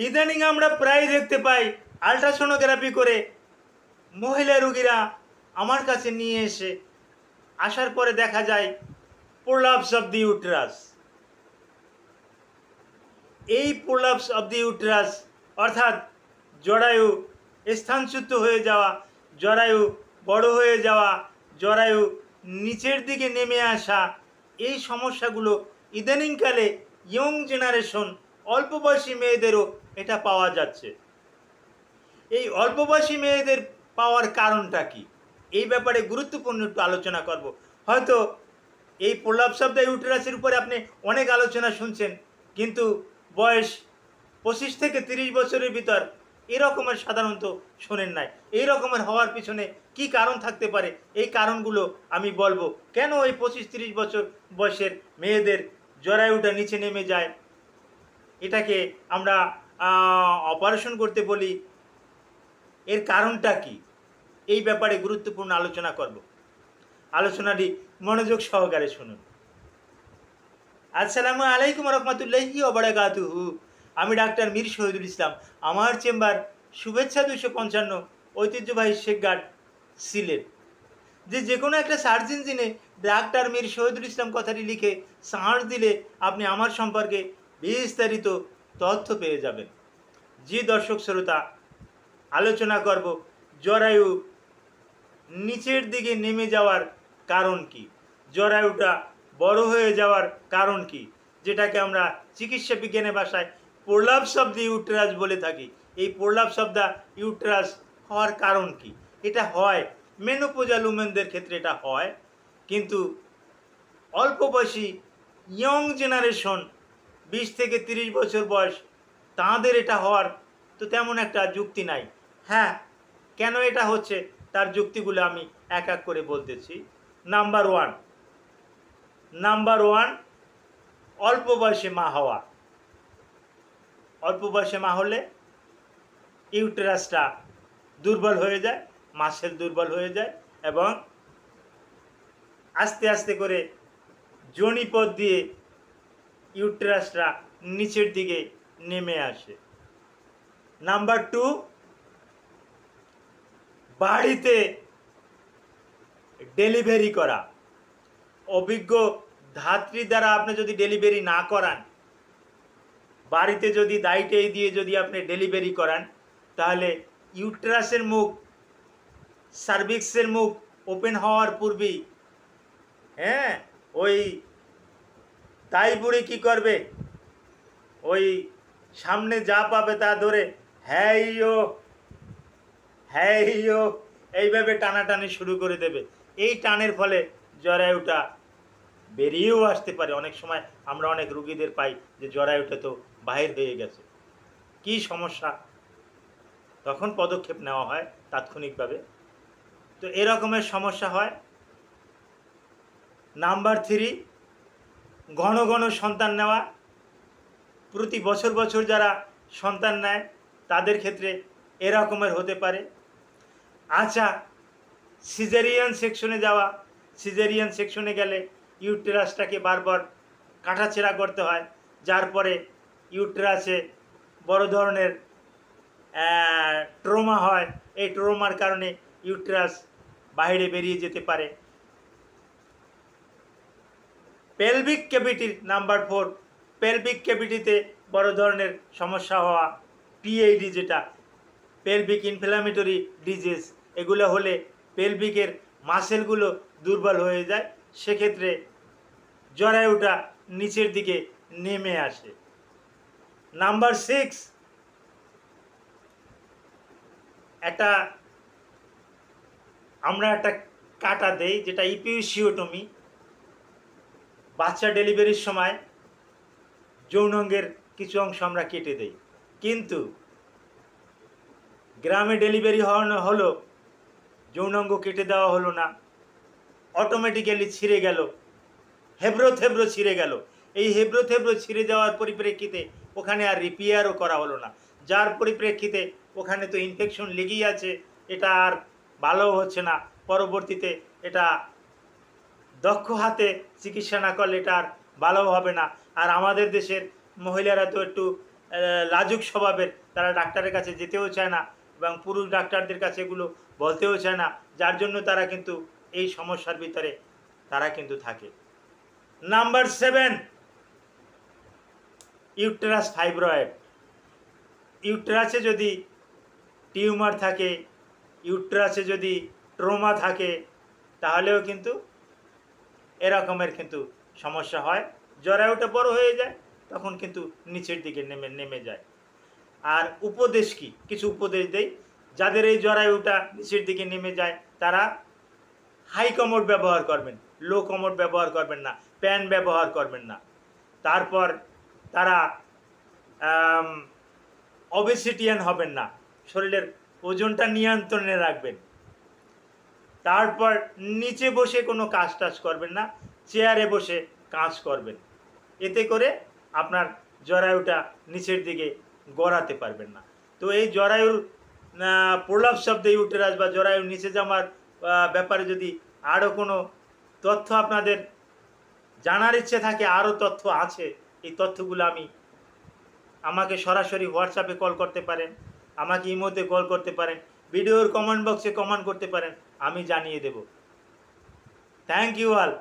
ইদানিং আমরা প্রায় দেখতে পাই আল্ট্রাসোনোগ্রাফি করে মহিলা রোগীরা আমার কাছে নিয়ে আসার পরে দেখা যায় প্রোলাপস অফ দি ইউটেরাস। এই প্রোলাপস অফ দি ইউটেরাস অর্থাৎ জরায়ু স্থানচ্যুত হয়ে যাওয়া, জরায়ু বড় হয়ে যাওয়া, জরায়ু নিচের দিকে নেমে আসা, এই সমস্যাগুলো ইদানিংকালে ইয়ং জেনারেশন অল্প বয়সী মেয়েদেরও এটা পাওয়া যাচ্ছে। এই অল্প বয়সী মেয়েদের পাওয়ার কারণটা কি, এই ব্যাপারে গুরুত্বপূর্ণ একটু আলোচনা করব। হয়তো এই প্রোলাপস অফ দ্য ইউটেরাসের উপরে আপনি অনেক আলোচনা শুনছেন, কিন্তু বয়স 25 থেকে 30 বছরের ভিতর এরকমের সাধারণত শোনেন নাই। এই রকমের হওয়ার পিছনে কি কারণ থাকতে পারে, এই কারণগুলো আমি বলবো। কেন এই 25-30 বছর বয়সের মেয়েদের জরায়ুটা নিচে নেমে যায়, এটাকে আমরা অপারেশন করতে বলি, এর কারণটা কি, এই ব্যাপারে গুরুত্বপূর্ণ আলোচনা করব। আলোচনাটি মনোযোগ সহকারে শুনুন। আসসালামু আলাইকুম রহমতুল্লাহি ওয়া বারাকাতুহু। আমি ডাক্তার মীর শহীদুল ইসলাম। আমার চেম্বার শুভেচ্ছা 255, ঐতিহ্যবাহী শেখঘাট, সিলেট। যে কোনো একটা সার্চ ইঞ্জিনে ডাক্তার মীর শহীদুল ইসলাম কথাটি লিখে সার্চ দিলে আপনি আমার সম্পর্কে বিস্তারিত তথ্য পেয়ে যাবেন। জি দর্শক শ্রোতা, আলোচনা করব জরায়ু নিচের দিকে নেমে যাওয়ার কারণ কি, জরায়ুটা বড় হয়ে যাওয়ার কারণ কি, যেটাকে আমরা চিকিৎসা বিজ্ঞানের ভাষায় প্রোলাপস অফ দি ইউটেরাস বলে থাকি। এই প্রোলাপস অফ দ্য ইউটেরাস হওয়ার কারণ কি? এটা হয় মেনোপজাল উমেনদের ক্ষেত্রে, এটা হয়, কিন্তু অল্প বয়সী ইয়ং জেনারেশন 20 থেকে 30 বছর বয়স, তাদের এটা হওয়ার তো তেমন একটা যুক্তি নাই। হ্যাঁ, কেন এটা হচ্ছে তার যুক্তিগুলো আমি এক এক করে বলতেছি। নাম্বার ওয়ান, অল্প বয়সে মা হওয়া। অল্প বয়সে মা হলে ইউটেরাসটা দুর্বল হয়ে যায়, মাসেল দুর্বল হয়ে যায় এবং আস্তে আস্তে করে যোনিপথ দিয়ে ইউটেরাসটা নিচের দিকে নেমে আসে। নাম্বার 2, বাড়িতে ডেলিভারি করা। অভিজ্ঞ ধাত্রী দ্বারা আপনি যদি ডেলিভারি না করান, বাড়িতে যদি দায়িত্ব দিয়ে যদি আপনি ডেলিভারি করান, তাহলে ইউটেরাসের মুখ, সার্ভিক্সের মুখ ওপেন হওয়ার পূর্বেই ওই তাই বুড়ি কী করবে, ওই সামনে যা পাবে তা ধরে হ্যাঁ এইভাবে টানাটানি শুরু করে দেবে। এই টানের ফলে জরায়ুটা বেরিয়েও আসতে পারে। অনেক সময় আমরা অনেক রুগীদের পাই যে জরায়ুটা তো বাহির হয়ে গেছে, কি সমস্যা, তখন পদক্ষেপ নেওয়া হয় তাৎক্ষণিকভাবে। তো এরকমের সমস্যা হয়। নাম্বার 3, ঘন ঘন সন্তান নেওয়া। প্রতি বছর যারা সন্তান নেয় তাদের ক্ষেত্রে এরকমের হতে পারে। আচ্ছা, সিজারিয়ান সেকশনে যাওয়া। সিজারিয়ান সেকশনে গেলে ইউটেরাসটাকে বারবার কাটাছেঁড়া করতে হয়, যার পরে ইউটেরাসে বড় ধরনের ট্রমা হয়। এই ট্রমার কারণে ইউটেরাস বাইরে বেরিয়ে যেতে পারে। পেলভিক ক্যাভিটির নাম্বার 4, পেলভিক ক্যাভিটিতে বড় ধরনের সমস্যা হওয়া, পিআইডি যেটা পেলভিক ইনফ্ল্যামেটরি ডিজিজ, এগুলো হলে পেলভিকের মাসেলগুলো দুর্বল হয়ে যায়, সেক্ষেত্রে জরায়ুটা নিচের দিকে নেমে আসে। নাম্বার 6, আমরা একটা কাটা দেই যেটা ইপিউসিওটমি। বাচ্চা ডেলিভারির সময় যৌনাঙ্গের কিছু অংশ আমরা কেটে দেই, কিন্তু গ্রামে ডেলিভারি হলো, যৌনাঙ্গ কেটে দেওয়া হলো না, অটোমেটিক্যালি ছিঁড়ে গেল, হেব্রো ছিঁড়ে গেল। এই হেব্রো ছিঁড়ে যাওয়ার পরিপ্রেক্ষিতে ওখানে আর রিপেয়ারও করা হলো না, যার পরিপ্রেক্ষিতে ওখানে তো ইনফেকশন লেগেই আছে, এটা আর ভালো হচ্ছে না। পরবর্তীতে এটা দক্ষ হাতে চিকিৎসা না করলে এটা আর ভালো হবে না। আর আমাদের দেশের মহিলারা তো একটু লাজুক স্বভাবের, তারা ডাক্তারের কাছে যেতেও চায় না এবং পুরুষ ডাক্তারদের কাছে এগুলো বলতেও চায় না, যার জন্য তারা কিন্তু এই সমস্যার ভিতরে তারা কিন্তু থাকে। Number 7, uterus fibroid. ইউটেরাসে যদি টিউমার থাকে, ইউটেরাসে যদি ট্রমা থাকে, তাহলেও কিন্তু এরকমের কিন্তু সমস্যা হয়। জরায়ুটা বড় হয়ে যায়, তখন কিন্তু নিচের দিকে নেমে যায়। আর উপদেশ কি, কিছু উপদেশ দেই। যাদের এই জরায়ুটা নিচের দিকে নেমে যায় তারা হাই কমোড ব্যবহার করবেন, লো কমোড ব্যবহার করবেন না, প্যান ব্যবহার করবেন না। তারপর তারা অবেসিটিয়ান হবেন না, শরীরের ওজনটা নিয়ন্ত্রণে রাখবেন। তারপর নিচে বসে কোনো কাজ টাজ করবেন না, চেয়ারে বসে কাজ করবেন। এতে করে আপনার জরায়ুটা নিচের দিকে গড়াতে পারবেন না। তো এই জরায়ুর প্রলাপস অফ দ্য ইউটেরাস বা জরায়ুর নিচে যাওয়ার ব্যাপারে যদি আরও কোনো তথ্য আপনাদের জানার ইচ্ছে থাকে, আরও তথ্য আছে, এই তথ্যগুলো আমাকে সরাসরি হোয়াটসঅ্যাপে কল করতে পারেন, আমাকে ইমোতে কল করতে পারেন, ভিডিওর কমেন্ট বক্সে কমেন্ট করতে পারেন, আমি জানিয়ে দেব। Thank you all.